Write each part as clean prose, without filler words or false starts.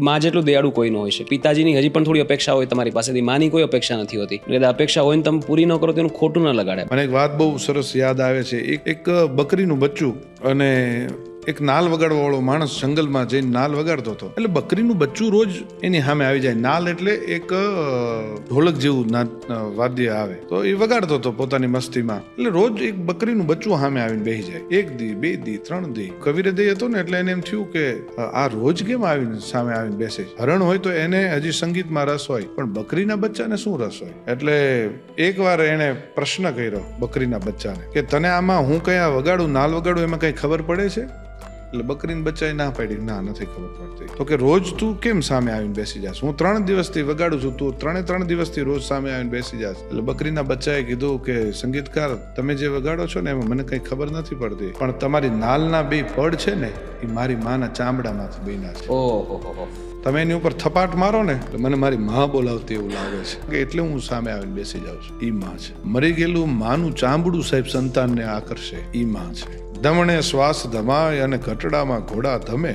માં જેટલું દયાળુ કોઈ ન હોય છે. પિતાજીની હજી પણ થોડી અપેક્ષા હોય તમારી પાસેથી, માની કોઈ અપેક્ષા નથી હોતી. એટલે અપેક્ષા હોય ને તમે પૂરી ન કરો તેનું ખોટું ન લગાડે. મને એક વાત બહુ સરસ યાદ આવે છે. એક બકરીનું બચ્ચું અને એક નાલ વગાડવા વાળો માણસ જંગલમાં જઈને નાલ વગાડતો હતો. એટલે બકરીનું બચ્ચું રોજ એની સામે આવી જાય. નાલ એટલે એક ઢોલક જેવું વાદ્ય આવે, તો એ વગાડતો હતો પોતાની મસ્તીમાં. એટલે રોજ એક બકરીનું બચ્ચું સામે આવીને બેસી જાય. 1 દી 2 દી 3 દી કવિહૃદય હતો ને, એટલે એને એમ થયું કે આ રોજ કેમ આવીને સામે આવીને બેસે. હરણ હોય તો એને હજી સંગીતમાં રસ હોય, પણ બકરીના બચ્ચાને શું રસ હોય? એટલે એકવાર એને પ્રશ્ન કર્યો બકરીના બચ્ચાને કે તને આમાં હું કયા વગાડું, નાલ વગાડું, એમાં કઈ ખબર પડે છે? એટલે બકરીને બચ્ચાએ ના પાડી, ના નથી ખબર પડતી. તો કે રોજ તું કેમ સામે આવીને બેસી જાસ? હું 3 દિવસથી વગાડું છું, તું 3 દિવસથી રોજ સામે આવીને બેસી જાસ. એટલે બકરીના બચ્ચાએ કીધું કે સંગીતકાર, તમે જે વગાડો છો ને એમાં મને કઈ ખબર નથી પડતી, પણ તમારી નાલના 2 પડ છે ને એ મારી માના ચામડામાંથી બન્યા છે. ઓહો, તમે એની ઉપર થપાટ મારો ને તો મને મારી માં બોલાવતી એવું લાગે છે, કે એટલે હું સામે આવીને બેસી જાઉં છું. ઈ માં છે. મરી ગયેલું માનું ચામડું સાહેબ સંતાનને આકર્ષે, ઈ માં છે. દમણે શ્વાસ ધમાય અને ઘટડામાં ઘોડા ધમે.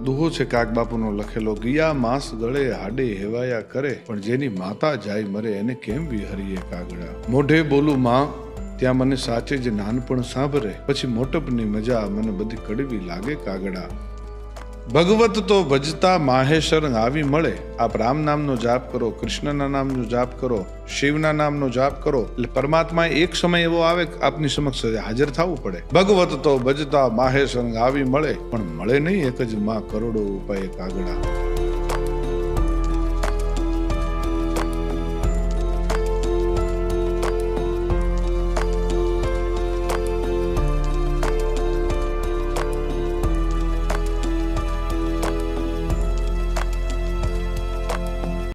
દુહો છે કાગબાપુનો લખેલો. ગયા માસ ગળે હાડે હેવાયા કરે, પણ જેની માતા જાય મરે એને કેમ વિહરીએ કાગડા. મોઢે બોલું માં ત્યાં મને સાચે જ નાનપણ સાંભરે, પછી મોટપની મજા મને બધી કડવી લાગે કાગડા. ભગવત તો ભજતા માહેશ્વર આવી મળે. આપ રામ નામનો જાપ કરો, કૃષ્ણના નામનો જાપ કરો, શિવના નામનો જાપ કરો, એટલે પરમાત્મા એક સમય એવો આવે કે આપની સમક્ષ હાજર થવું પડે. ભગવત તો ભજતા માહેશ્વર આવી મળે, પણ મળે નહીં એક જ માં કરોડો ઉપાય કાગડા.